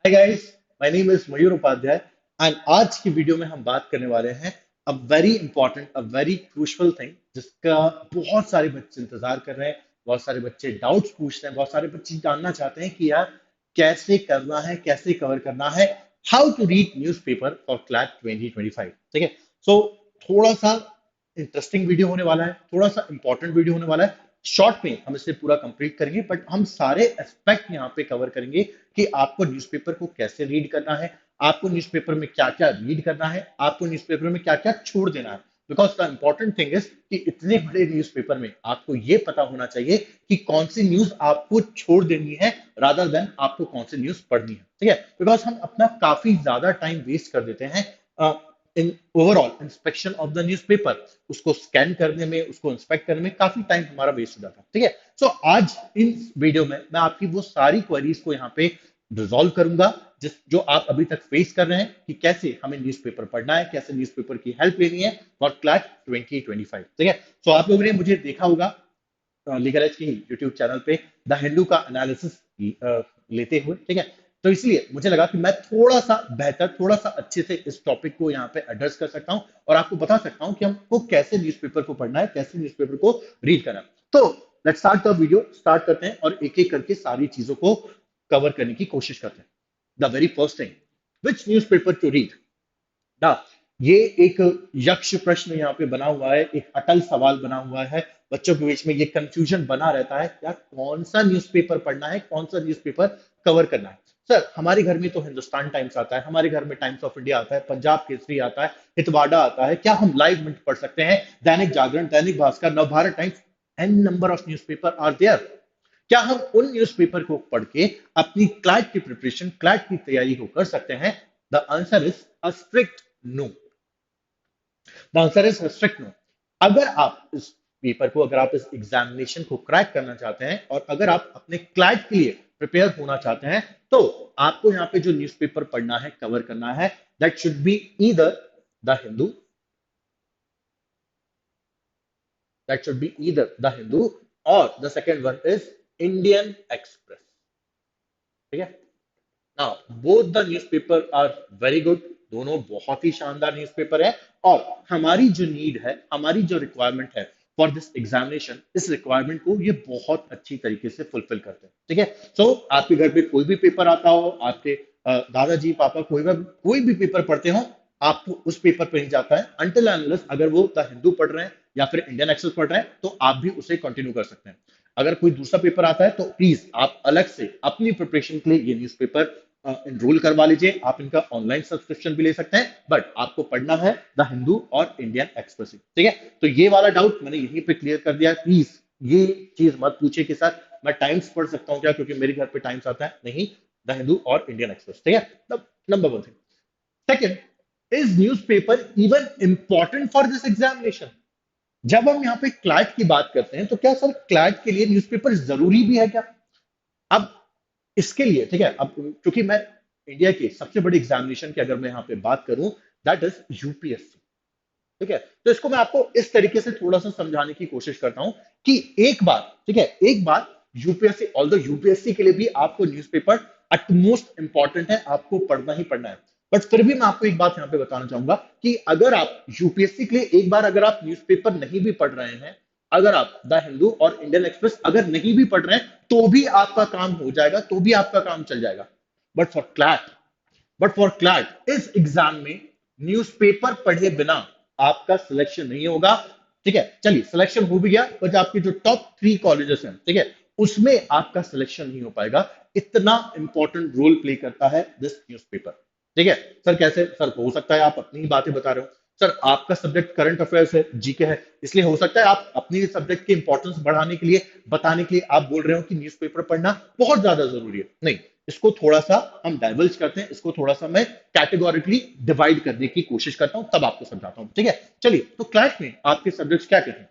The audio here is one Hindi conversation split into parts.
Hi guys, my name is Mayur Upadhyay and आज की वीडियो में हम बात करने वाले हैं a very important a very crucial thing जिसका बहुत सारे बच्चे इंतजार कर रहे हैं। बहुत सारे बच्चे डाउट्स पूछ रहे हैं, बहुत सारे बच्चे जानना चाहते हैं कि यार कैसे करना है, कैसे कवर करना है। How to read newspaper for CLAT 2025। ठीक है। सो थोड़ा सा इंटरेस्टिंग वीडियो होने वाला है, थोड़ा सा इंपॉर्टेंट वीडियो होने वाला है। शॉर्ट में हम इसे पूरा कंप्लीट करेंगे, बट हम सारे एस्पेक्ट यहाँ पे कवर करेंगे कि आपको न्यूज़पेपर को कैसे रीड करना है, आपको न्यूज़पेपर में क्या क्या रीड करना है, आपको न्यूज़पेपर में क्या क्या छोड़ देना है। Because the important thing is कि इतने बड़े न्यूज़पेपर में आपको ये पता होना चाहिए कि कौन सी न्यूज आपको छोड़ देनी है रादर देन आपको कौन सी न्यूज पढ़नी है। ठीक है। बिकॉज हम अपना काफी ज्यादा टाइम वेस्ट कर देते हैं in overall inspection of the newspaper. उसको स्कैन करने में, उसको इंस्पेक्ट करने में काफी टाइम हमारा वेस्ट हो जाता है। ठीक है। सो आज इन वीडियो में मैं आपकी वो सारी क्वेरीज को यहाँ पे रिजॉल्व करूंगा जिस जो आप अभी तक फेस कर रहे हैं कि कैसे हमें न्यूज़पेपर पढ़ना है, कैसे न्यूज़पेपर की हेल्प लेनी है फॉर क्लास 2025। ठीक है। सो आप लोगों ने मुझे देखा होगा लीगल एज की यूट्यूब चैनल पे द हिंदू का एनालिसिस लेते हुए। ठीक है। तो इसलिए मुझे लगा कि मैं थोड़ा सा बेहतर, थोड़ा सा अच्छे से इस टॉपिक को यहाँ पे एड्रेस कर सकता हूँ और आपको बता सकता हूँ कि हमको कैसे न्यूज़पेपर को पढ़ना है, कैसे न्यूज़पेपर को रीड करना है। तो let's start the video, start करते हैं और एक एक करके सारी चीजों को कवर करने की कोशिश करते हैं। The very first thing, which newspaper to read ना, ये एक यक्ष प्रश्न यहाँ पे बना हुआ है, एक अटल सवाल बना हुआ है। बच्चों के बीच में ये कंफ्यूजन बना रहता है, यार कौन सा न्यूज़पेपर पढ़ना है, कौन सा न्यूज़पेपर कवर करना है। सर हमारे घर में तो हिंदुस्तान टाइम्स आता है, हमारे घर में टाइम्स ऑफ इंडिया आता है, पंजाब केसरी आता है, हितवाड़ा आता है। क्या हम लाइव मिंट पढ़ सकते हैं? Dainik Jagran, Dainik Bhaskar, Navbharat Times, an number of newspaper are there. क्या हम उन न्यूज़पेपर को पढ़ के अपनी क्लैट की प्रिपरेशन, क्लैट की तैयारी को कर सकते हैं? The answer is a strict no. The answer is strict no. अगर आप इस पेपर को, अगर आप इस एग्जामिनेशन को क्रैक करना चाहते हैं और अगर आप अपने क्लैट के लिए प्रिपेयर होना चाहते हैं, तो आपको यहाँ पे जो न्यूज़पेपर पढ़ना है, कवर करना है, that should be either the Hindu, that should be either the Hindu और the second one is Indian Express. ठीक है। Now both the newspaper are very good. दोनों बहुत ही शानदार न्यूज़पेपर है और हमारी जो नीड है, हमारी जो रिक्वायरमेंट है फॉर दिस एग्जामिनेशन, इस रिक्वायरमेंट को ये बहुत अच्छी तरीके से फुलफिल करते हैं। ठीक है। सो आपके घर पे कोई भी पेपर आता हो, आपके दादाजी पापा कोई भी पेपर पढ़ते हो, आपको उस पेपर पे नहीं जाता है अनटिल अनलेस अगर वो द हिंदू पढ़ रहे हैं या फिर इंडियन एक्सेस पढ़ रहे हैं, तो आप भी उसे कंटिन्यू कर सकते हैं। अगर कोई दूसरा पेपर आता है तो प्लीज आप अलग से अपनी प्रिपरेशन के लिए ये न्यूज़पेपर एनरोल करवा लीजिए। आप इनका ऑनलाइन सब्सक्रिप्शन भी ले सकते हैं, बट आपको पढ़ना है द हिंदू और इंडियन एक्सप्रेस। ठीक है। तो ये वाला डाउट मैंने यहीं पे क्लियर कर दिया। प्लीज ये चीज मत पूछिए कि सर मैं टाइम्स पढ़ सकता हूँ क्या, क्योंकि मेरे घर पे टाइम्स आता है नहीं, द हिंदू और इंडियन एक्सप्रेस। ठीक है। Number one thing. Second, is newspaper even important for this examination? जब हम यहाँ पे क्लैट की बात करते हैं, तो क्या सर क्लैट के लिए न्यूज़पेपर जरूरी भी है क्या? अब इसके लिए, ठीक है, अब क्योंकि मैं इंडिया के सबसे बड़े एग्जामिनेशन की अगर मैं यहाँ पे बात करूं, दैट इज यूपीएससी। ठीक है। तो इसको मैं आपको इस तरीके से थोड़ा सा समझाने की कोशिश करता हूं कि एक बार, ठीक है, एक बार यूपीएससी, ऑल द यूपीएससी के लिए भी आपको न्यूज़पेपर अटमोस्ट इंपॉर्टेंट है, आपको पढ़ना ही पढ़ना है। बट फिर भी मैं आपको एक बात यहां पे बताना चाहूंगा कि अगर आप यूपीएससी के लिए एक बार अगर आप न्यूज़पेपर नहीं भी पढ़ रहे हैं, अगर आप द हिंदू और इंडियन एक्सप्रेस अगर नहीं भी पढ़ रहे हैं, तो भी आपका काम हो जाएगा, तो भी आपका काम चल जाएगा। बट फॉर क्लैट, इस एग्जाम में न्यूज़पेपर पढ़े बिना आपका सिलेक्शन नहीं होगा। ठीक है। चलिए सिलेक्शन हो भी गया, बट आपके जो टॉप 3 कॉलेजेस हैं, ठीक है, उसमें आपका सिलेक्शन नहीं हो पाएगा। इतना इंपॉर्टेंट रोल प्ले करता है दिस न्यूज़पेपर। ठीक है। सर कैसे? सर हो सकता है आप अपनी ही बातें बता रहे हो, सर आपका सब्जेक्ट करंट अफेयर्स है, जीके है, इसलिए हो सकता है आप अपनी सब्जेक्ट के इंपॉर्टेंस बढ़ाने के लिए, बताने के लिए आप बोल रहे हो कि न्यूज़पेपर पढ़ना बहुत ज्यादा जरूरी है। नहीं, इसको थोड़ा सा हम डाइवर्ज करते हैं, इसको थोड़ा सा मैं कैटेगोरिकली डिवाइड करने की कोशिश करता हूं, तब आपको समझाता हूं। ठीक है। चलिए, तो क्लास में आपके सब्जेक्ट्स क्या कहते हैं?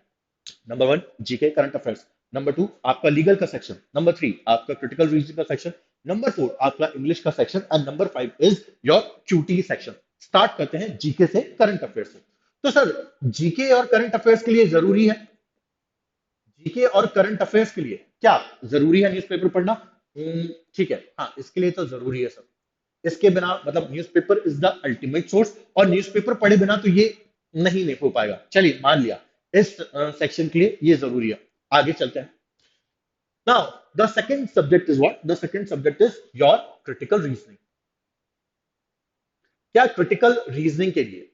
Number one, GK current affairs. Number two, आपका लीगल का सेक्शन। नंबर थ्री, आपका क्रिटिकल रीजनिंग का सेक्शन। नंबर फोर, आपका इंग्लिश का section. And number five is your QT section. Start करते हैं जीके से, करंट अफेयर्स से। तो सर जीके और करंट अफेयर्स के लिए जरूरी है, जीके और करंट अफेयर्स के लिए क्या जरूरी है न्यूज़पेपर पढ़ना? ठीक है, हाँ इसके लिए तो जरूरी है सर। इसके बिना मतलब newspaper is the ultimate source, और न्यूज़पेपर पढ़े बिना तो ये नहीं हो पाएगा। चलिए मान लिया इस सेक्शन के लिए ये जरूरी है, आगे चलते हैं। Now the second subject is what, the second subject is your critical reasoning. क्या क्रिटिकल रीजनिंग के लिए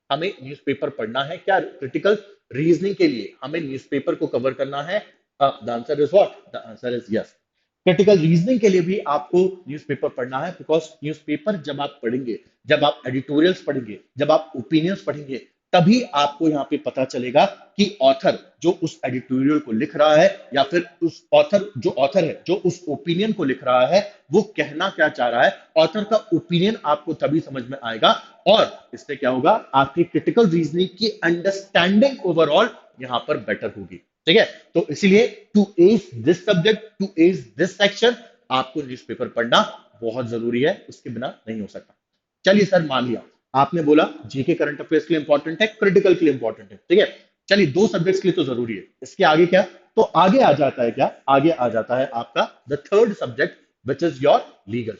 हमें न्यूज़पेपर पढ़ना है? क्या क्रिटिकल रीजनिंग के लिए हमें न्यूज़पेपर को कवर करना है? The answer is what, the answer is yes. Critical reasoning के लिए भी आपको न्यूज़पेपर पढ़ना है, बिकॉज न्यूज़पेपर जब आप पढ़ेंगे, जब आप एडिटोरियल्स पढ़ेंगे, जब आप ओपिनियंस पढ़ेंगे, तभी आपको यहाँ पे पता चलेगा कि ऑथर जो उस एडिटोरियल को लिख रहा है, या फिर उस ऑथर है जो उस ओपिनियन को लिख रहा है, वो कहना क्या चाह रहा है। ऑथर का ओपिनियन आपको तभी समझ में आएगा, और इससे क्या होगा, आपकी क्रिटिकल रीजनिंग की अंडरस्टैंडिंग ओवरऑल यहां पर बेटर होगी। ठीक है, तो इसलिए to ace this subject, to ace this section, आपको न्यूज़पेपर पढ़ना बहुत जरूरी है, उसके बिना नहीं हो सकता। चलिए सर, मान लिया आपने बोला जीके करंट अफेयर्स के लिए इंपॉर्टेंट है, क्रिटिकल के लिए इंपॉर्टेंट है, ठीक है। चलिए दो सब्जेक्ट्स के लिए तो जरूरी है, इसके आगे क्या, तो आगे आ जाता है क्या, आगे आ जाता है आपका the third subject which is your legal,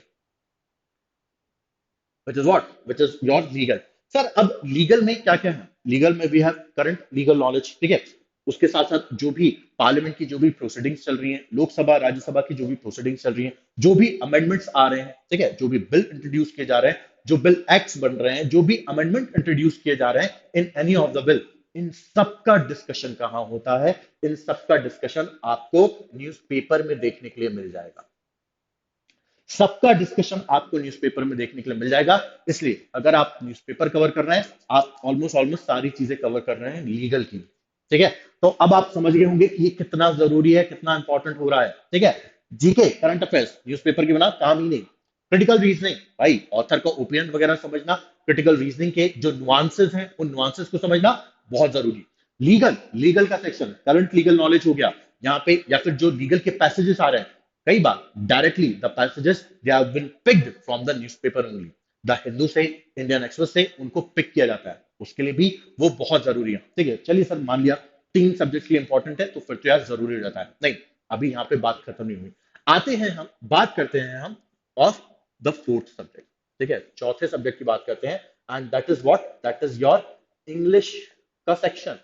which is what, which is your legal। Sir अब लीगल में क्या क्या है, लीगल में we have current legal knowledge, ठीक है। उसके साथ साथ जो भी पार्लियामेंट की जो भी प्रोसीडिंग्स चल रही हैं, लोकसभा राज्यसभा की जो भी प्रोसीडिंग्स चल रही हैं, जो भी अमेंडमेंट्स आ रहे हैं, ठीक है, जो भी बिल इंट्रोड्यूस किए जा रहे हैं, जो बिल एक्ट्स बन रहे हैं, जो भी अमेंडमेंट इंट्रोड्यूस किए जा रहे हैं in any of the bill, इन सबका डिस्कशन कहाँ होता है, इन सबका डिस्कशन आपको न्यूज़पेपर में देखने के लिए मिल जाएगा। सबका डिस्कशन आपको न्यूज़पेपर में देखने के लिए मिल जाएगा। इसलिए अगर आप न्यूज़पेपर कवर कर रहे हैं, आप ऑलमोस्ट ऑलमोस्ट सारी चीजें कवर कर रहे हैं लीगल की, ठीक है। तो अब आप समझ गए होंगे कि ये कितना जरूरी है, कितना इंपॉर्टेंट हो रहा है, ठीक है। जीके करंट अफेयर्स न्यूज़पेपर के बिना काम ही नहीं। क्रिटिकल रीजनिंग, भाई ऑथर का ओपिनियन वगैरह समझना, क्रिटिकल रीजनिंग के जो नुआंसेस हैं उन नुआंसेस को समझना बहुत जरूरी। लीगल, लीगल का सेक्शन करंट लीगल नॉलेज हो गया यहाँ पे, या फिर जो लीगल के पैसेजेस आ रहे हैं, कई बार directly the passages they have been picked from the newspaper only, the Hindu से, इंडियन एक्सप्रेस से उनको पिक किया जाता है, उसके लिए भी वो बहुत जरूरी है, ठीक है। चलिए सर मान लिया तीन सब्जेक्ट के लिए इंपॉर्टेंट है, तो फिर तो यार जरूरी हो जाता है, नहीं अभी यहाँ पे बात खत्म नहीं हुई। आते हैं हम, बात करते हैं हम ऑफ द फोर्थ सब्जेक्ट, ठीक है, चौथे सब्जेक्ट की बात करते हैं, and that is what, that is your English का सेक्शन।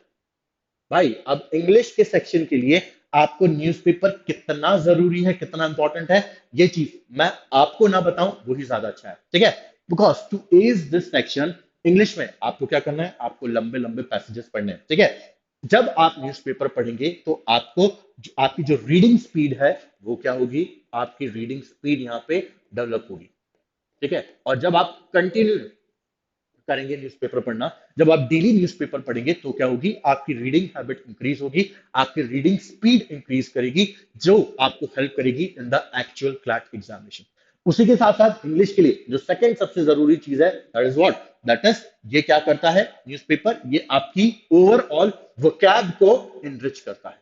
भाई अब इंग्लिश के सेक्शन के लिए आपको न्यूज़पेपर कितना जरूरी है, कितना इंपॉर्टेंट है, ये चीज मैं आपको ना बताऊं वही ज्यादा अच्छा है, ठीक है। Because to ace this section, English में आपको क्या करना है, आपको लंबे लंबे पैसेजेस पढ़ने हैं, ठीक है। जब आप न्यूज़पेपर पढ़ेंगे तो आपको आपकी जो रीडिंग स्पीड है वो क्या होगी, आपकी रीडिंग स्पीड यहाँ पे डेवलप होगी, ठीक है। और जब आप कंटिन्यू करेंगे न्यूज़पेपर पढ़ना, जब आप डेली न्यूज़पेपर पढ़ेंगे तो क्या होगी, आपकी रीडिंग हैबिट इंक्रीज होगी, आपकी रीडिंग स्पीड इंक्रीज करेगी, जो आपको हेल्प करेगी in the actual CLAT examination. उसी के साथ साथ इंग्लिश के लिए जो सेकंड सबसे जरूरी चीज है, that is what, that is ये क्या करता है न्यूज़पेपर, ये आपकी ओवरऑल वोकैब को इनरिच करता है,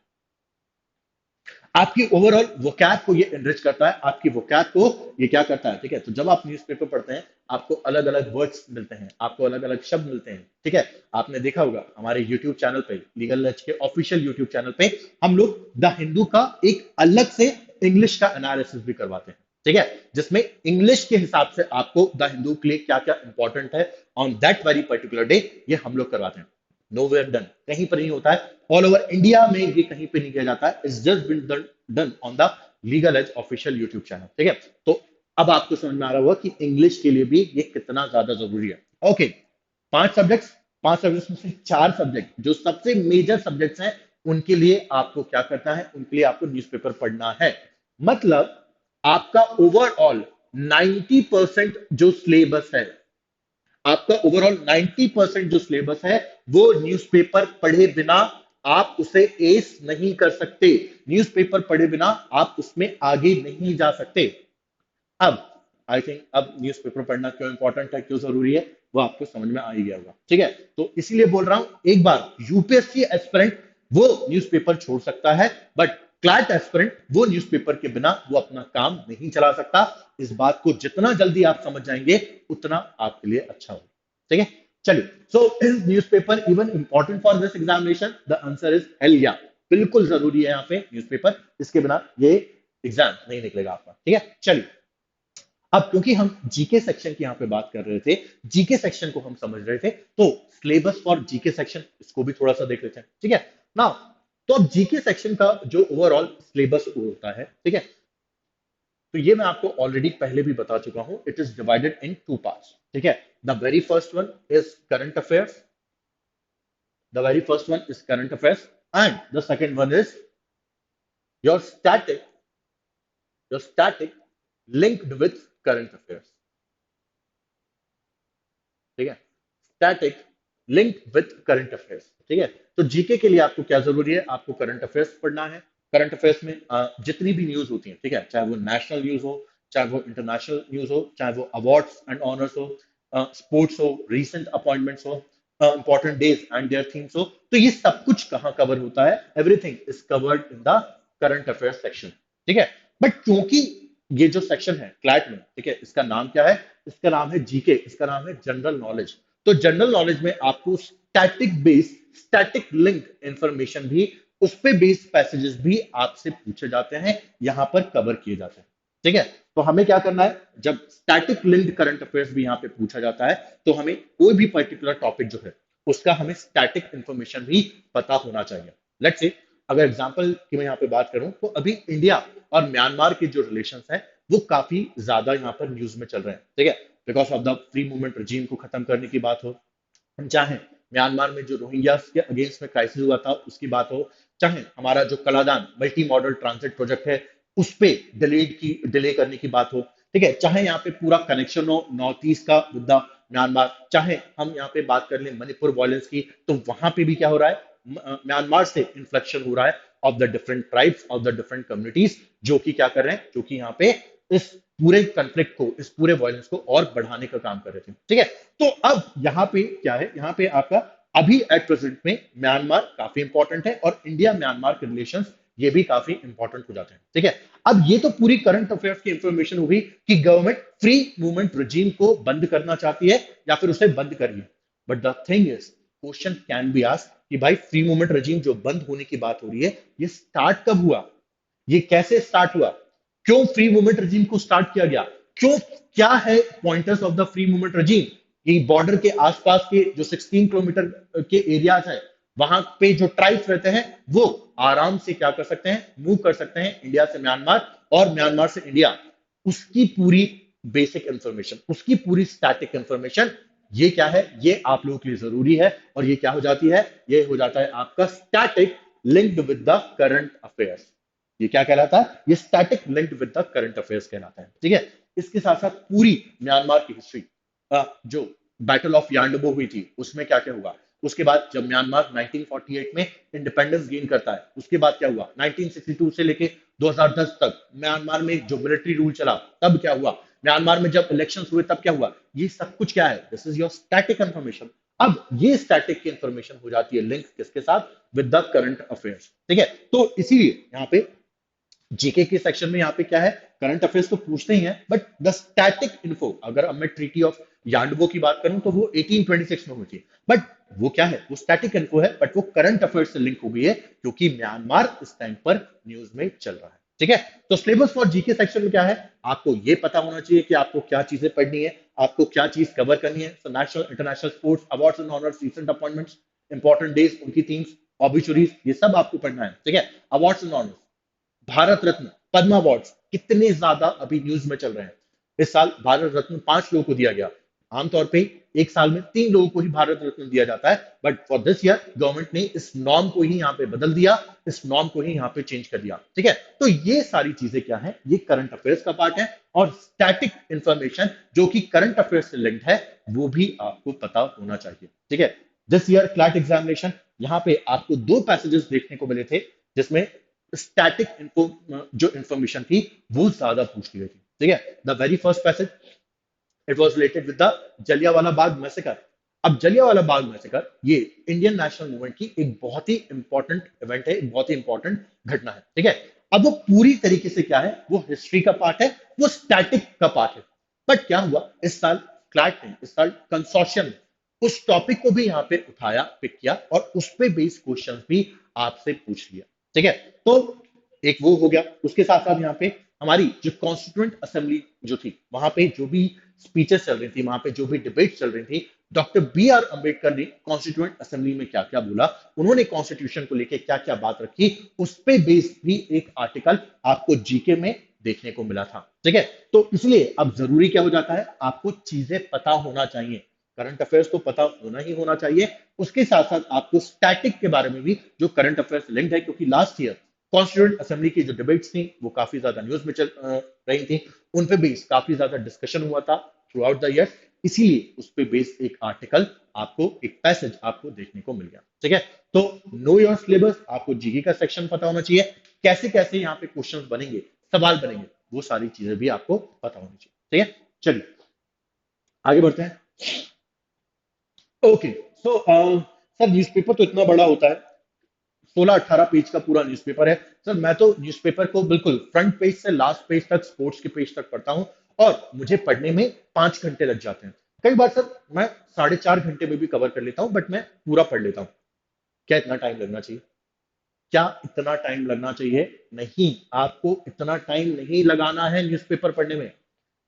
आपकी ओवरऑल वोकैब को ये एनरिच करता है, आपकी वोकैब को ये क्या करता है, ठीक है। तो जब आप न्यूज़पेपर पढ़ते हैं, आपको अलग अलग वर्ड्स मिलते हैं, आपको अलग अलग शब्द मिलते हैं, ठीक है। आपने देखा होगा हमारे यूट्यूब चैनल पे, लीगल लच के ऑफिशियल यूट्यूब चैनल पे, हम लोग द हिंदू का एक अलग से इंग्लिश का एनालिसिस भी करवाते हैं, ठीक है, जिसमें इंग्लिश के हिसाब से आपको द हिंदू के लिए क्या क्या इंपॉर्टेंट है on that very particular day, ये हम लोग करवाते हैं। नो वेयर डन, कहीं पर नहीं होता है, ऑल ओवर इंडिया में ये कहीं पे नहीं किया जाता है, it's just been done on the Legal Edge official YouTube channel, ठीक है। तो अब आपको समझ में आ रहा होगा कि इंग्लिश के लिए भी ये कितना ज्यादा जरूरी है। ओके, पांच सब्जेक्ट्स, पांच सब्जेक्ट्स में से चार सब्जेक्ट जो सबसे मेजर सब्जेक्ट्स हैं, उनके लिए आपको क्या करना है, उनके लिए आपको न्यूज़पेपर पढ़ना है। मतलब आपका ओवरऑल 90% जो सिलेबस है, आपका ओवरऑल 90% जो सिलेबस है, वो न्यूज़पेपर पढ़े बिना आप उसे एस नहीं कर सकते, न्यूज़पेपर पढ़े बिना आप उसमें आगे नहीं जा सकते। अब आई थिंक अब न्यूज़पेपर पढ़ना क्यों इंपॉर्टेंट है, क्यों जरूरी है, वो आपको समझ में आ ही गया होगा, ठीक है। तो इसीलिए बोल रहा हूं, एक बार यूपीएससी एस्पिरेंट वो न्यूज़पेपर छोड़ सकता है, बट क्लैट एस्पिरेंट वो न्यूज़पेपर के बिना वो अपना काम नहीं चला सकता। इस बात को जितना जल्दी आप समझ जाएंगे उतना आपके लिए अच्छा होगा, ठीक है। चलिए, so is newspaper even important for this examination, the answer is hello या, बिल्कुल जरूरी है यहाँ पे न्यूज़पेपर, इसके बिना ये एग्जाम नहीं निकलेगा आपका, ठीक है। चलिए अब क्योंकि हम जीके सेक्शन की यहाँ पे बात कर रहे थे, जीके सेक्शन को हम समझ रहे थे, तो सिलेबस फॉर जीके सेक्शन इसको भी थोड़ा सा देख लेते हैं, ठीक है ना। तो अब जीके सेक्शन का जो ओवरऑल सिलेबस होता है, ठीक है, तो ये मैं आपको ऑलरेडी पहले भी बता चुका हूं, it is divided in two parts, ठीक है। The very first one is current affairs, the very first one is current affairs, and the second one is your static, your static linked with current affairs, ठीक है, static linked with current affairs, ठीक है। तो जीके के लिए आपको क्या जरूरी है, आपको करंट अफेयर्स पढ़ना है। करंट अफेयर्स में जितनी भी न्यूज होती है, ठीक है, चाहे वो नेशनल न्यूज हो, चाहे वो इंटरनेशनल न्यूज हो, चाहे वो अवार्ड्स एंड ऑनर्स हो, स्पोर्ट्स हो, रीसेंट अपॉइंटमेंट्स हो, important days and their themes हो, तो ये सब कुछ कहाँ कवर होता है, everything is covered in the current affairs section, ठीक है। बट क्योंकि ये जो सेक्शन है क्लैट में, ठीक है, इसका नाम क्या है, इसका नाम है जीके, इसका नाम है जनरल नॉलेज। तो जनरल नॉलेज में आपको static base, static link information भी, उस पे बेस्ड पैसेजेस भी आपसे पूछे जाते हैं, यहां पर कवर किए जाते हैं, ठीक है। तो हमें क्या करना है, जब स्टैटिक लिंक्ड करंट अफेयर्स भी यहाँ पे पूछा जाता है, तो हमें कोई भी पर्टिकुलर टॉपिक जो है उसका हमें स्टैटिक इंफॉर्मेशन भी पता होना चाहिए। लेट्स से अगर एग्जांपल की मैं यहाँ पे बात करूं, तो अभी इंडिया और म्यांमार के जो रिलेशन है वो काफी ज्यादा यहाँ पर न्यूज में चल रहे हैं, ठीक है, because of the free movement regime को खत्म करने की बात हो, हम चाहें म्यांमार में जो रोहिंग्या के अगेंस्ट में क्राइसिस हुआ था उसकी बात हो, चाहे हमारा जो Kaladan multi modal transit project है उस पे डिले करने की बात हो, ठीक है, चाहे यहाँ पे पूरा कनेक्शन हो नॉर्थ ईस्ट का विद द म्यांमार, चाहे हम यहाँ पे बात कर लें मणिपुर वायलेंस की, तो वहां पे भी क्या हो रहा है, म्यांमार से इन्फ्लेक्शन हो रहा है of the different tribes, of the different communities, जो कि क्या कर रहे हैं, जो कि यहाँ पे इस पूरे कन्फ्लिक्ट को, इस पूरे वायलेंस को और बढ़ाने का काम कर रहे थे, ठीक है। तो अब यहाँ पे क्या है, यहाँ पे आपका अभी एट प्रेजेंट में म्यांमार काफी इंपॉर्टेंट है, और इंडिया म्यांमार के रिलेशंस ये भी काफी इंपॉर्टेंट हो जाते हैं, ठीक है। अब ये तो पूरी करंट अफेयर्स की इंफॉर्मेशन होगी कि गवर्नमेंट फ्री मूवमेंट रजीम को बंद करना चाहती है या फिर उसे बंद करिए। But the thing is, question can be asked कि भाई फ्री मूवमेंट रजीम जो बंद होने की बात हो रही है, ये स्टार्ट कब हुआ, ये कैसे स्टार्ट हुआ, क्यों फ्री मूवमेंट रजीम को स्टार्ट किया गया, क्यों, क्या है pointers of the free movement regime, ये बॉर्डर के आसपास के जो 16 किलोमीटर के एरियाज है, वहां पे जो ट्राइब्स रहते हैं वो आराम से क्या कर सकते हैं, मूव कर सकते हैं इंडिया से म्यांमार और म्यांमार से इंडिया, उसकी पूरी बेसिक इंफॉर्मेशन, उसकी पूरी स्टैटिक इंफॉर्मेशन, ये क्या है, ये आप लोगों के लिए जरूरी है, और ये क्या हो जाती है, ये हो जाता है आपका static linked with the current affairs. ये क्या कहलाता है, ये static linked with the current affairs कहलाता है, ठीक है। इसके साथ साथ पूरी म्यांमार की हिस्ट्री, जो बैटल ऑफ यांडबो हुई थी उसमें क्या क्या हुआ, उसके बाद जब म्यांमार 1948 में इंडिपेंडेंस गेन करता है, उसके बाद क्या हुआ, 1962 से लेके 2010 तक म्यांमार में जो मिलिट्री रूल चला तब क्या हुआ, म्यांमार में जब इलेक्शंस हुए तब क्या हुआ, ये सब कुछ क्या है, this is your static information. अब ये स्टैटिक की इंफॉर्मेशन हो जाती है लिंक किसके साथ, विद द करंट अफेयर्स, ठीक है। तो इसीलिए यहाँ पे जीके के सेक्शन में यहाँ पे क्या है, करंट अफेयर्स तो पूछते ही हैं, बट द स्टैटिक इन्फो, अगर अब मैं ट्रीटी ऑफ यांडबो की बात करूं तो वो 1826 में हुई थी, बट वो क्या है, वो स्टैटिक इन्फो है, बट वो करंट अफेयर्स से लिंक हो गई है क्योंकि म्यांमार इस टाइम पर न्यूज में चल रहा है, ठीक है। तो सिलेबस फॉर जीके सेक्शन में क्या है, आपको ये पता होना चाहिए कि आपको क्या चीजें पढ़नी है, आपको क्या चीज कवर करनी है, so national international sports awards and honours, recent appointments, important days, उनकी थीम्स, ऑब्ituaries, ये सब आपको पढ़ना है, ठीक है। Awards and honours, Bharat Ratna, Padma awards कितने ज्यादा अभी न्यूज में चल रहे हैं, इस साल भारत रत्न 5 लोगों को दिया गया, आमतौर पे एक साल में 3 लोगों को ही भारत रत्न दिया जाता है, but for this year government ने इस नॉर्म को ही यहाँ पे बदल दिया, इस नॉर्म को ही यहाँ पे चेंज कर दिया, ठीक है। तो ये सारी चीजें क्या है, ये करंट अफेयर्स का पार्ट है, और स्टैटिक इंफॉर्मेशन जो कि करंट अफेयर्स से लिंक्ड है वो भी आपको पता होना चाहिए, ठीक है। दिस ईयर क्लैट एग्जामिनेशन, यहाँ पे आपको 2 पैसेजेस देखने को मिले थे जिसमें स्टैटिक इन्फो, जो इंफॉर्मेशन थी वो ज्यादा पूछ ली गई थी, ठीक है। The very first passage, it was related with the Jallianwala Bagh massacre. अब जलियांवाला बाग मैसेकर ये इंडियन नेशनल मूवमेंट की एक बहुत ही इंपॉर्टेंट इवेंट है, एक बहुत ही इंपॉर्टेंट घटना है, ठीक है। अब वो पूरी तरीके से क्या है, वो हिस्ट्री का पार्ट है, वो स्टैटिक का पार्ट है, बट क्या हुआ इस साल क्लैट ने, इस साल कंसोर्शियम उस टॉपिक को भी यहाँ पे उठाया, पिक किया, और उस पे बेस्ड क्वेश्चंस भी आपसे पूछ लिया, ठीक है। तो एक वो हो गया, उसके साथ साथ यहाँ पे हमारी जो कॉन्स्टिट्यूएंट असेंबली जो थी, वहां पे जो भी स्पीचेस चल रही थी, वहां पे जो भी डिबेट चल रही थी, डॉक्टर बी आर अम्बेडकर ने कॉन्स्टिट्यूएंट असेंबली में क्या क्या बोला, उन्होंने कॉन्स्टिट्यूशन को लेकर क्या क्या बात रखी, उस पे बेस्ड भी एक आर्टिकल आपको जीके में देखने को मिला था। ठीक है, तो इसलिए अब जरूरी क्या हो जाता है, आपको चीजें पता होना चाहिए। करंट अफेयर्स तो पता होना ही होना चाहिए, उसके साथ साथ आपको स्टैटिक के बारे में भी, जो करंट अफेयर्स लिंक्ड है, क्योंकि लास्ट ईयर कॉन्स्टिट्यूएंट असेंबली की जो डिबेट्स थी वो काफी ज्यादा न्यूज में चल रही थी, उन पे भी काफी ज्यादा डिस्कशन हुआ था थ्रू आउट द ईयर, इसीलिए उस पे बेस्ड एक आर्टिकल आपको, एक पैसेज आपको देखने को मिल गया। ठीक है, तो नो योर सिलेबस, आपको जीके का सेक्शन पता होना चाहिए, कैसे कैसे यहाँ पे क्वेश्चन बनेंगे, सवाल बनेंगे, वो सारी चीजें भी आपको पता होनी चाहिए। ठीक है, चलिए आगे बढ़ते हैं। ओके, सो सर न्यूज़पेपर तो इतना बड़ा होता है, 16-18 पेज का पूरा न्यूज़पेपर है। सर मैं तो न्यूज़पेपर को बिल्कुल फ्रंट पेज से लास्ट पेज तक, स्पोर्ट्स के पेज तक पढ़ता हूँ, और मुझे पढ़ने में 5 घंटे लग जाते हैं। कई बार सर मैं 4.5 घंटे में भी कवर कर लेता हूँ, बट मैं पूरा पढ़ लेता हूँ। क्या इतना टाइम लगना चाहिए? क्या इतना टाइम लगना चाहिए? नहीं, आपको इतना टाइम नहीं लगाना है न्यूज़पेपर पढ़ने में।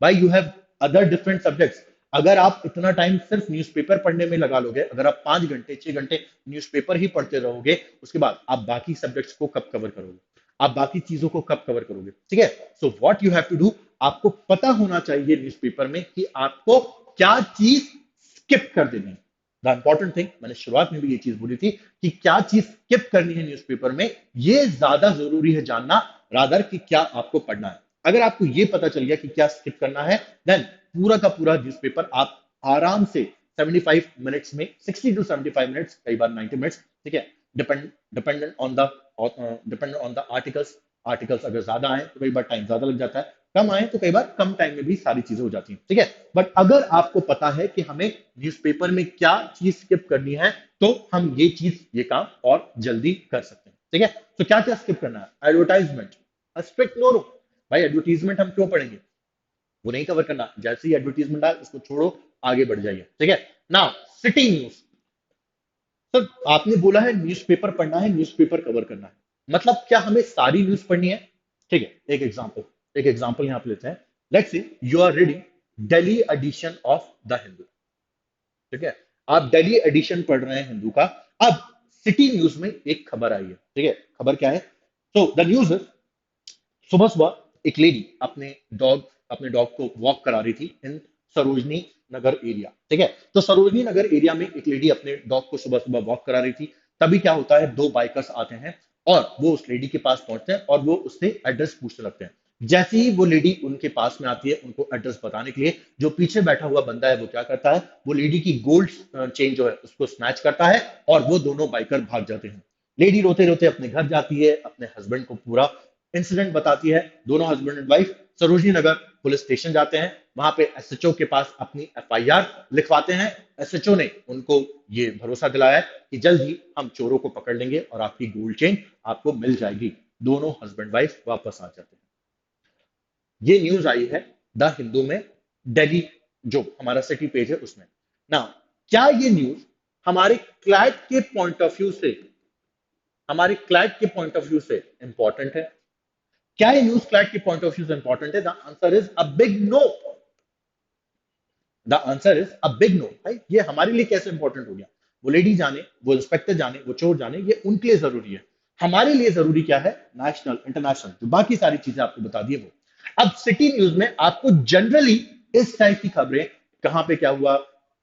भाई you have other different subjects. अगर आप इतना टाइम सिर्फ न्यूज़पेपर पढ़ने में लगा लोगे, अगर आप 5 घंटे 6 घंटे न्यूज़पेपर ही पढ़ते रहोगे, उसके बाद आप बाकी सब्जेक्ट्स को कब कवर करोगे, आप बाकी चीजों को कब कवर करोगे? ठीक है, so what you have to do, आपको पता होना चाहिए न्यूज़पेपर में कि आपको क्या चीज स्किप कर देनी है। द इंपॉर्टेंट थिंग, मैंने शुरुआत में भी ये चीज बोली थी कि क्या चीज स्किप करनी है न्यूज़पेपर में, ये ज्यादा जरूरी है जानना, रादर कि क्या आपको पढ़ना है। अगर आपको ये पता चल गया कि क्या स्किप करना है, देन पूरा का पूरा न्यूज़पेपर आप आराम से 75 मिनट्स में, 60 to 75 मिनट्स, कई बार 90 मिनट्स, ठीक है, dependent on the dependent on the articles. Articles अगर ज्यादा आए तो कई बार टाइम ज्यादा लग जाता है, कम आए तो कई बार कम टाइम में भी सारी चीजें हो जाती हैं। ठीक है, बट अगर आपको पता है कि हमें न्यूज़पेपर में क्या चीज स्किप करनी है, तो हम ये चीज, ये काम और जल्दी कर सकते हैं। ठीक है, तो क्या क्या स्किप करना है? Advertisement, strict no no. भाई एडवर्टीजमेंट हम क्यों पढ़ेंगे, वो नहीं कवर करना। जैसे ही एडवर्टीजमेंट आए उसको छोड़ो, आगे बढ़ जाइए। ठीक है, नाउ सिटी न्यूज। सर आपने बोला है न्यूज़पेपर पढ़ना है, न्यूज़पेपर कवर करना है, मतलब क्या हमें सारी न्यूज पढ़नी है? ठीक है, एक एग्जांपल यहां पे लेते हैं। Let's say you are reading Delhi edition of the Hindu. ठीक है, आप दिल्ली एडिशन पढ़ रहे हैं हिंदू का। अब सिटी न्यूज में एक खबर आई है। ठीक है, खबर क्या है? सो द न्यूज इज, सुबह सुबह एक लेडी अपने डॉग को वॉक करा रही थी इन सरोजनी नगर एरिया। ठीक है, तो सरोजनी नगर एरिया में एक लेडी अपने डॉग को सुबह सुबह वॉक करा रही थी। तभी क्या होता है, दो बाइकर्स आते हैं और वो उस लेडी के पास पहुंचते हैं और वो उससे एड्रेस पूछने लगते हैं। जैसे ही वो लेडी उनके पास में आती है उनको एड्रेस बताने के लिए, जो पीछे बैठा हुआ बंदा है वो क्या करता है, वो लेडी की गोल्ड चेन जो है उसको स्नैच करता है और वो दोनों बाइकर भाग जाते हैं। लेडी रोते रोते अपने घर जाती है, अपने हस्बैंड को पूरा इंसिडेंट बताती है। दोनों husband and wife Sarojini Nagar police station जाते हैं, वहां पे एसएचओ के पास अपनी एफआईआर लिखवाते हैं। एसएचओ ने उनको ये भरोसा दिलाया है कि जल्द ही हम चोरों को पकड़ लेंगे और आपकी गोल्ड चेन आपको मिल जाएगी। दोनों हस्बैंड वाइफ वापस आ जाते हैं। ये न्यूज आई है द हिंदू में, दिल्ली, जो हमारा सिटी पेज है उसमें। ना, क्या ये न्यूज हमारे क्लाइंट के पॉइंट ऑफ व्यू से, हमारे क्लाइंट के पॉइंट ऑफ व्यू से इंपॉर्टेंट है? क्या ये न्यूज क्लाइंट के पॉइंट ऑफ व्यू से इंपॉर्टेंट है? The answer is a big no. The answer is a big no. भाई ये हमारे लिए कैसे इंपॉर्टेंट हो गया? वो लेडी जाने, वो इंस्पेक्टर जाने, वो चोर जाने, ये उनके लिए जरूरी है। हमारे लिए जरूरी क्या है? नेशनल, इंटरनेशनल, जो बाकी सारी चीजें आपको बता दी है वो। अब सिटी न्यूज में आपको जनरली इस टाइप की खबरें, कहां पे क्या हुआ,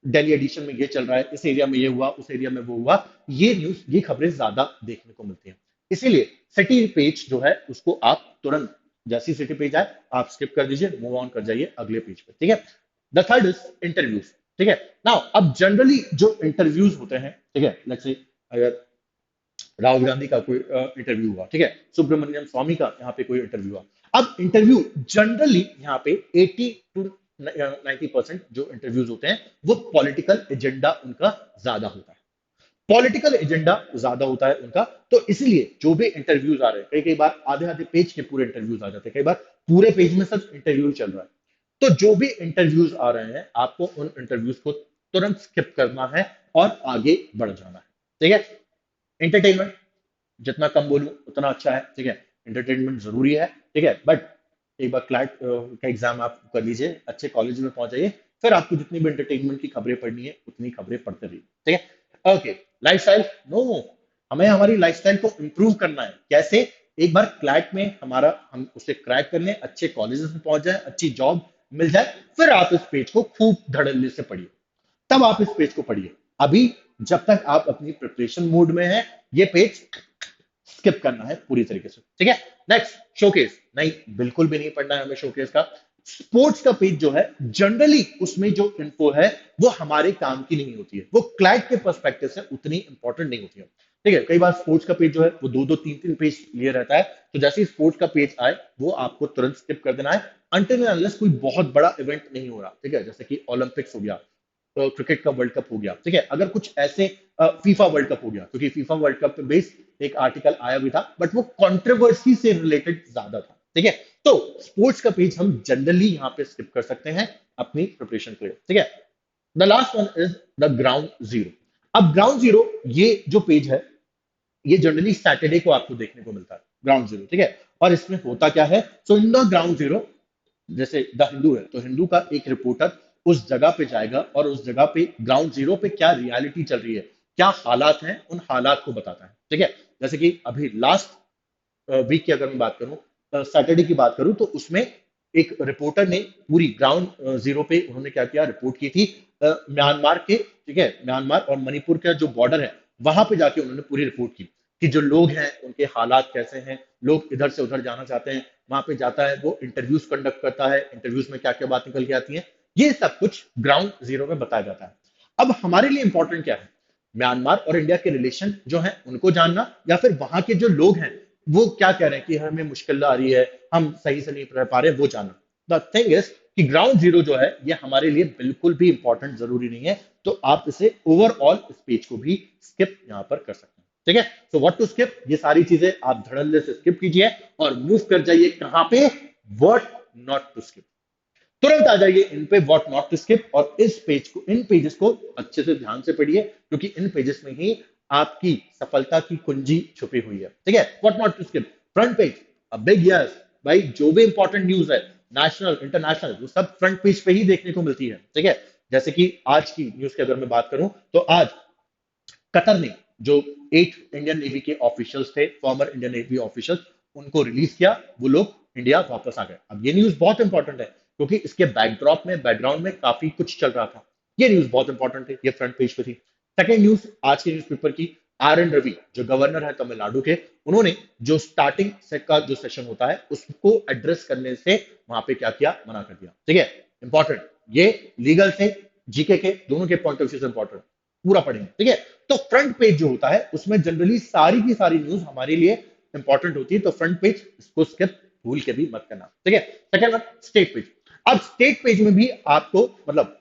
दिल्ली एडिशन में ये चल रहा है, इस एरिया में ये हुआ, उस एरिया में वो हुआ, ये न्यूज, ये खबरें ज्यादा देखने को मिलती हैं। इसीलिए सिटी पेज जो है उसको आप तुरंत, जैसी सिटी पेज आए आप स्किप कर दीजिए, मूव ऑन कर जाइए अगले पेज पे। ठीक है, द थर्ड इज इंटरव्यूज। ठीक है, नाउ अब जनरली जो इंटरव्यूज होते हैं, ठीक है, लेट्स से अगर राहुल गांधी का कोई इंटरव्यू हुआ, ठीक है, सुब्रमण्यम स्वामी का यहाँ पे कोई इंटरव्यू हुआ। अब इंटरव्यू जनरली यहाँ पे 80 to 90% जो इंटरव्यूज होते हैं वो पॉलिटिकल एजेंडा उनका ज्यादा होता है। पॉलिटिकल एजेंडा ज्यादा होता है उनका, तो इसलिए जो भी इंटरव्यूज आ रहे हैं, कई कई बार आधे आधे पेज के पूरे इंटरव्यूज आ जाते हैं, कई बार पूरे पेज में सिर्फ इंटरव्यू चल रहा है। तो जो भी इंटरव्यूज आ रहे हैं आपको उन इंटरव्यूज को तुरंत स्किप करना है और आगे बढ़ जाना है। ठीक है, एंटरटेनमेंट, जितना कम बोलूं उतना अच्छा है। ठीक है, एंटरटेनमेंट जरूरी है, ठीक है, बट एक बार क्लैट का एग्जाम आप कर लीजिए, अच्छे कॉलेज में पहुंच जाइए, फिर आपको जितनी भी एंटरटेनमेंट की खबरें पढ़नी है उतनी खबरें पढ़ते रहिए, ठीक है। ओके, लाइफस्टाइल, नो, हमें हमारी लाइफस्टाइल को इम्प्रूव करना है। कैसे? एक बार क्लैट में हमारा, हम उसे क्रैक कर लें, अच्छे कॉलेजेस में पहुंच जाए, अच्छी जॉब मिल जाए, फिर आप इस पेज को खूब धड़ल्ले से पढ़िए, तब आप इस पेज को पढ़िए। अभी जब तक आप अपनी प्रिपरेशन मोड में हैं, ये पेज स्किप करना है पूरी तरीके से, ठीक है। नेक्स्ट, शोकेस, नहीं, बिल्कुल भी नहीं पढ़ना है हमें शोकेस का। स्पोर्ट्स का पेज जो है, जनरली उसमें जो इन्फो है वो हमारे काम की नहीं होती है, वो क्लाइंट के पर्सपेक्टिव से उतनी इंपॉर्टेंट नहीं होती है, ठीक है। कई बार स्पोर्ट्स का पेज जो है वो दो दो तीन तीन पेज लिए रहता है, तो जैसे ही स्पोर्ट्स का पेज आए वो आपको तुरंत स्किप कर देना है, अनटिल अनलेस कोई बहुत बड़ा इवेंट नहीं हो रहा, ठीक है, जैसे कि ओलंपिक्स हो गया, तो क्रिकेट का वर्ल्ड कप हो गया, ठीक है। अगर कुछ ऐसे, फीफा वर्ल्ड कप हो गया, क्योंकि फीफा वर्ल्ड कप पे बेस्ड एक आर्टिकल आया भी था, बट वो कंट्रोवर्सी से रिलेटेड ज्यादा था, ठीक है। तो स्पोर्ट्स का पेज हम जनरली यहाँ पे स्किप कर सकते हैं अपनी प्रिपरेशन के लिए, ठीक है। The last one is the ground zero. अब ग्राउंड जीरो, ये जो पेज है, ये जनरली सैटरडे को आपको देखने को मिलता है, ग्राउंड जीरो, ठीक है। और इसमें होता क्या है? सो इन द ग्राउंड जीरो, जैसे द हिंदू है तो हिंदू का एक रिपोर्टर उस जगह पे जाएगा और उस जगह पे ग्राउंड जीरो पे क्या रियलिटी चल रही है, क्या हालात हैं, उन हालात को बताता है, ठीक है। जैसे कि अभी लास्ट वीक की अगर मैं बात करूं, सैटरडे की बात करूं, तो उसमें एक रिपोर्टर ने पूरी ग्राउंड जीरो पे उन्होंने क्या किया, रिपोर्ट की थी म्यांमार के, ठीक है, म्यांमार और मणिपुर का जो बॉर्डर है, वहां पे जाके उन्होंने पूरी रिपोर्ट की कि जो लोग हैं उनके हालात कैसे हैं, लोग इधर से उधर जाना चाहते हैं, वहां पे जाता है, वो इंटरव्यूज कंडक्ट करता है, इंटरव्यूज में क्या क्या बात निकल के आती है, ये सब कुछ ग्राउंड जीरो में बताया जाता है। अब हमारे लिए इंपॉर्टेंट क्या है? म्यांमार और इंडिया के रिलेशन जो है उनको जानना, या फिर वहां के जो लोग हैं वो क्या कह रहे हैं कि हमें मुश्किल आ रही है, हम सही से नहीं रह पा रहे, वो जानना। द थिंग इज कि ग्राउंड जीरो जो है ये हमारे लिए बिल्कुल भी इंपॉर्टेंट जरूरी नहीं है, तो आप इसे ओवरऑल इस पेज को भी स्किप यहां पर कर सकते हैं, ठीक है। सो व्हाट टू स्किप, ये सारी चीजें आप धड़ल्ले से स्किप कीजिए और मूव कर जाइए कहां पे? What not to skip. तुरंत आ जाइए इन पे, व्हाट नॉट टू स्किप, और इस पेज को, इन पेजेस को अच्छे से ध्यान से पढ़िए, क्योंकि इन पेजेस में ही आपकी सफलता की कुंजी छुपी हुई है, ठीक है। What not to skip, front page, a big yes, भाई जो भी इंपॉर्टेंट न्यूज है, नेशनल इंटरनेशनल, वो सब फ्रंट पेज पे ही देखने को मिलती है, ठीक है। जैसे कि आज की न्यूज की अगर मैं बात करूं, तो आज कतर ने जो 8 इंडियन नेवी के ऑफिशियल्स थे, फॉर्मर इंडियन नेवी ऑफिशियल्स, उनको रिलीज किया, वो लोग इंडिया वापस आ गए। अब ये न्यूज बहुत इंपॉर्टेंट है, क्योंकि इसके बैकड्रॉप में, बैकग्राउंड में काफी कुछ चल रहा था। ये न्यूज बहुत इंपॉर्टेंट है, ये फ्रंट पेज पे थी। सेकेंड न्यूज आज के न्यूज़पेपर की, आर एन रवि जो गवर्नर है तमिलनाडु के, उन्होंने जो स्टार्टिंग से का जो सेशन होता है उसको एड्रेस करने से वहां पे क्या किया, मना कर दिया, ठीक है। इंपॉर्टेंट, ये लीगल से, जीके के दोनों के पॉइंट ऑफ व्यू से इंपॉर्टेंट, पूरा पढ़ेंगे, ठीक है। तो फ्रंट पेज जो होता है उसमें जनरली सारी की सारी न्यूज हमारे लिए इंपॉर्टेंट होती है, तो फ्रंट पेज इसको स्किप भूल के भी मत करना, ठीक है। Second one, state page. अब स्टेट पेज में भी आपको, मतलब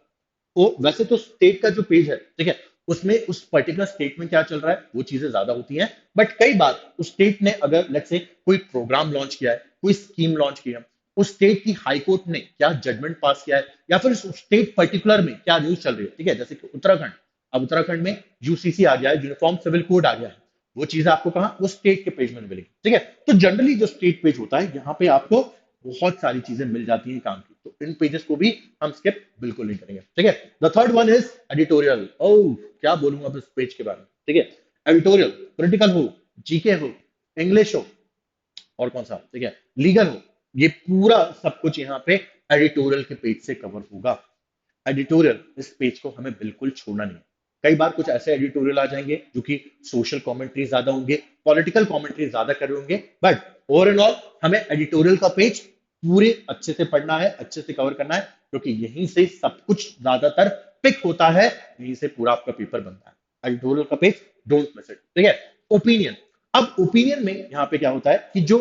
वो वैसे तो स्टेट का जो पेज है, ठीक है, उसमें उस पर्टिकुलर स्टेट में क्या चल रहा है वो चीजें ज्यादा होती हैं, बट कई बार उस स्टेट ने अगर लेट्स से कोई प्रोग्राम लॉन्च किया है, कोई स्कीम लॉन्च की है, उस स्टेट की हाई कोर्ट ने क्या जजमेंट पास किया है, या फिर उस स्टेट पर्टिकुलर में क्या न्यूज चल रही है, ठीक है, जैसे कि उत्तराखंड, अब उत्तराखंड में यूसीसी आ गया है, यूनिफॉर्म सिविल कोड आ गया है, वो चीज आपको कहाँ, वो स्टेट के पेज में मिलेगी, ठीक है। तो जनरली जो स्टेट पेज होता है यहाँ पे आपको बहुत सारी चीजें मिल जाती हैं काम की, तो इन पेजेस को भी हम स्किप बिल्कुल नहीं करेंगे, ठीक है। The third one is editorial. Oh, क्या बोलूंगा अब इस पेज के बारे में, ठीक है। एडिटोरियल, पॉलिटिकल हो, जीके हो, इंग्लिश हो, और कौन सा, ठीक है, लीगल हो, ये पूरा सब कुछ यहाँ पे एडिटोरियल के पेज से कवर होगा। एडिटोरियल, इस पेज को हमें बिल्कुल छोड़ना नहीं है। कई बार कुछ ऐसे एडिटोरियल आ जाएंगे जो कि सोशल कमेंट्री ज्यादा होंगे, पॉलिटिकल कमेंट्री ज्यादा कर रहे होंगे, बट ओवरऑल हमें एडिटोरियल का पेज पूरे अच्छे से पढ़ना है, अच्छे से कवर करना है, क्योंकि यहीं से सब कुछ ज्यादातर पिक होता है, यहीं से पूरा आपका पेपर बनता है। एडिटोरियल का पेज, डोंट मिस इट, ठीक है। ओपिनियन, अब ओपिनियन में यहाँ पे क्या होता है कि जो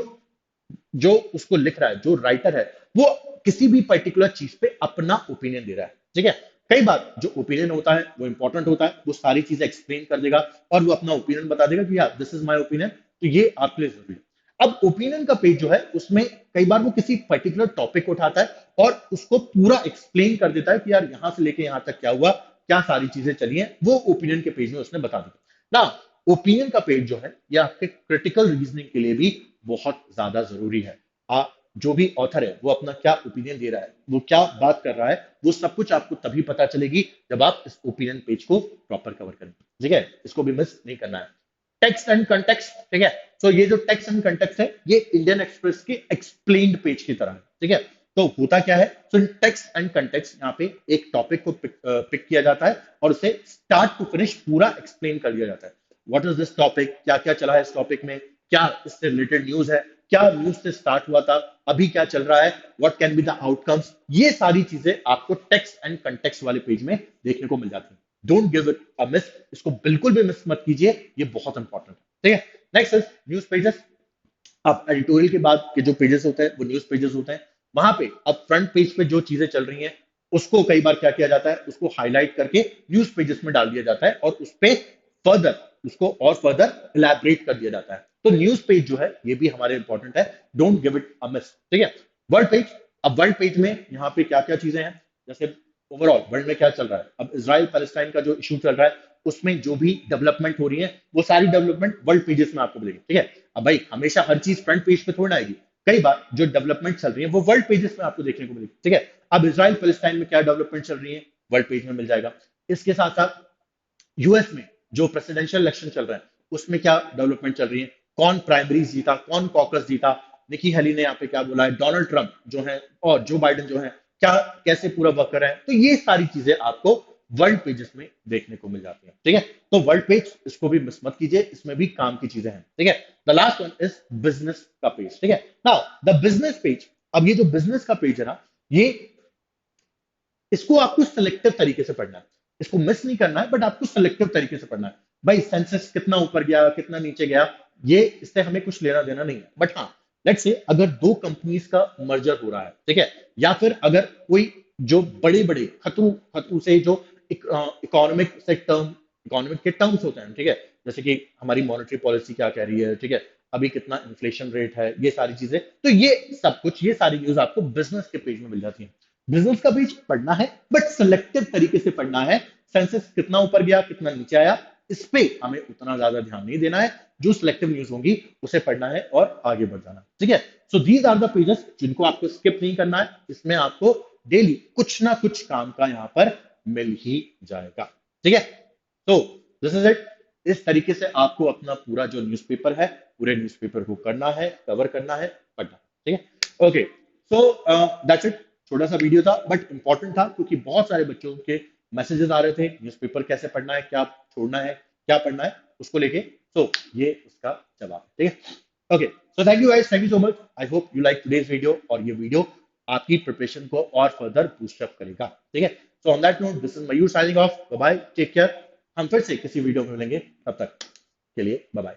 जो उसको लिख रहा है, जो राइटर है, वो किसी भी पर्टिकुलर चीज पे अपना ओपिनियन दे रहा है, ठीक है। कई बार जो ओपिनियन होता है वो इंपॉर्टेंट होता है, वो सारी चीजें एक्सप्लेन कर देगा और वो अपना ओपिनियन बता देगा कि यार दिस इज माय ओपिनियन, तो ये आपके लिए जरूरी है। अब ओपिनियन का पेज जो है उसमें कई बार वो किसी पर्टिकुलर टॉपिक को उठाता है और उसको पूरा एक्सप्लेन कर देता है कि यार यहां से लेके यहां तक क्या हुआ, क्या सारी चीजें चली हैं, वो ओपिनियन के पेज में उसने बता दिया ना। ओपिनियन का पेज जो है ये आपके क्रिटिकल रीजनिंग के लिए भी बहुत ज्यादा जरूरी है। जो भी ऑथर है वो अपना क्या ओपिनियन दे रहा है, वो क्या बात कर रहा है, वो सब कुछ आपको तभी पता चलेगी जब आप इस ओपिनियन पेज को प्रॉपर कवर करेंगे। ठीक है, इसको भी मिस नहीं करना है। टेक्स्ट एंड कंटेक्स्ट, ठीक है। सो ये जो टेक्स्ट एंड कंटेक्स्ट है ये इंडियन एक्सप्रेस के एक्सप्लेन्ड पेज की तरह है। ठीक है, तो होता क्या है, सो टेक्स्ट एंड कंटेक्स्ट यहाँ पे एक टॉपिक को पिक किया जाता है और उसे स्टार्ट टू फिनिश पूरा एक्सप्लेन कर दिया जाता है। व्हाट इज दिस टॉपिक, क्या क्या चला है इस टॉपिक में, क्या इससे रिलेटेड न्यूज है, क्या न्यूज से स्टार्ट हुआ था, अभी क्या चल रहा है, what can be the outcomes, ये सारी चीजें आपको टेक्स्ट एंड कंटेक्स्ट वाले पेज में देखने को मिल जाती है। Don't give it a miss, इसको बिल्कुल भी मिस मत कीजिए, ये बहुत इंपॉर्टेंट है। ठीक है, नेक्स्ट इज न्यूज पेजेस। अब एडिटोरियल के बाद के जो पेजेस होते हैं वो न्यूज पेजेस होते हैं। वहां पे अब फ्रंट पेज पे जो चीजें चल रही हैं उसको कई बार क्या किया जाता है, उसको हाईलाइट करके न्यूज पेजेस में डाल दिया जाता है और उस पे फर्दर उसको और फर्दर इलैबोरेट कर दिया जाता है। तो न्यूज पेज जो है ये भी हमारे इंपॉर्टेंट है, don't give it a miss. ठीक है, वर्ल्ड पेज। अब वर्ल्ड पेज में यहाँ पे क्या क्या चीजें हैं, जैसे ओवरऑल वर्ल्ड में क्या चल रहा है, अब इसराइल पैलेस्टाइन का जो इशू चल रहा है उसमें जो भी डेवलपमेंट हो रही है वो सारी डेवलपमेंट वर्ल्ड पेजेस में आपको मिलेगी। ठीक है, अब भाई हमेशा हर चीज फ्रंट पेज पे थोड़ी ना आएगी, कई बार जो डेवलपमेंट चल रही है वो वर्ल्ड पेजेस में आपको देखने को मिलेगी। ठीक है, अब इसराइल पैलेस्टाइन में क्या डेवलपमेंट चल रही है वर्ल्ड पेज में मिल जाएगा। इसके साथ साथ यूएस में जो प्रेसिडेंशियल इलेक्शन चल रहे हैं उसमें क्या डेवलपमेंट चल रही है, कौन प्राइमरीज जीता, कौन कॉकस जीता, निकी हेली ने यहाँ पे क्या बोला है, डोनाल्ड ट्रंप जो है और जो बाइडेन जो है क्या कैसे पूरा वर्क कर रहे हैं, तो ये सारी चीजें आपको वर्ल्ड पेजेस में देखने को मिल जाती हैं। ठीक है, तो वर्ल्ड पेज इसको भी मिस मत कीजिए, इसमें भी काम की चीजें हैं। ठीक है, the last one is business का पेज। ठीक है, नाउ द बिजनेस पेज। अब ये जो बिजनेस का पेज है ना, ये इसको आपको सिलेक्टिव तरीके से पढ़ना है, इसको मिस नहीं करना है बट आपको सिलेक्टिव तरीके से पढ़ना है। भाई सेंसेस कितना ऊपर गया कितना नीचे गया ये इससे हमें कुछ लेना देना नहीं है, बट हाँ लेट्स से अगर दो कंपनीज का मर्जर हो रहा है, ठीक है, या फिर अगर कोई जो बड़े बड़े खतरू खतरू से जो इकोनॉमिक से टर्म इकोनॉमिक के टर्म्स होते हैं, ठीक है, जैसे कि हमारी मॉनेटरी पॉलिसी क्या कह रही है, ठीक है, अभी कितना इन्फ्लेशन रेट है, ये सारी चीजें, तो ये सब कुछ ये सारी न्यूज आपको बिजनेस के पेज में मिल जाती है। बिजनेस का पेज पढ़ना है बट सिलेक्टिव तरीके से पढ़ना है, सेंसेस कितना ऊपर गया कितना नीचे आया इस पे हमें उतना ज्यादा ध्यान नहीं देना है, जो सिलेक्टिव न्यूज होंगी उसे पढ़ना है और आगे बढ़ जाना। ठीक है, so these are the pages जिनको आपको स्किप नहीं करना है, इसमें आपको डेली कुछ ना कुछ काम का यहां पर मिल ही जाएगा। ठीक है, तो दिस इज इट। इस तरीके से आपको अपना पूरा जो न्यूज़पेपर है पूरे न्यूज़पेपर को करना है, कवर करना है, पढ़ना है। ठीक है, ओके, सो दैट्स इट। छोटा सा वीडियो था बट इंपॉर्टेंट था क्योंकि बहुत सारे बच्चों के मैसेजेस आ रहे थे न्यूज़पेपर कैसे पढ़ना है, क्या छोड़ना है, क्या पढ़ना है उसको लेके। सो ये उसका जवाब। ठीक है, okay, so thank you guys, thank you so much. I hope you like today's video और ये वीडियो आपकी प्रिपरेशन को और फर्दर बूस्ट अप करेगा। ठीक है, so on that note this is Mayur signing off, bye bye, take care. हम फिर से किसी वीडियो में मिलेंगे, तब तक के लिए बाय बाय।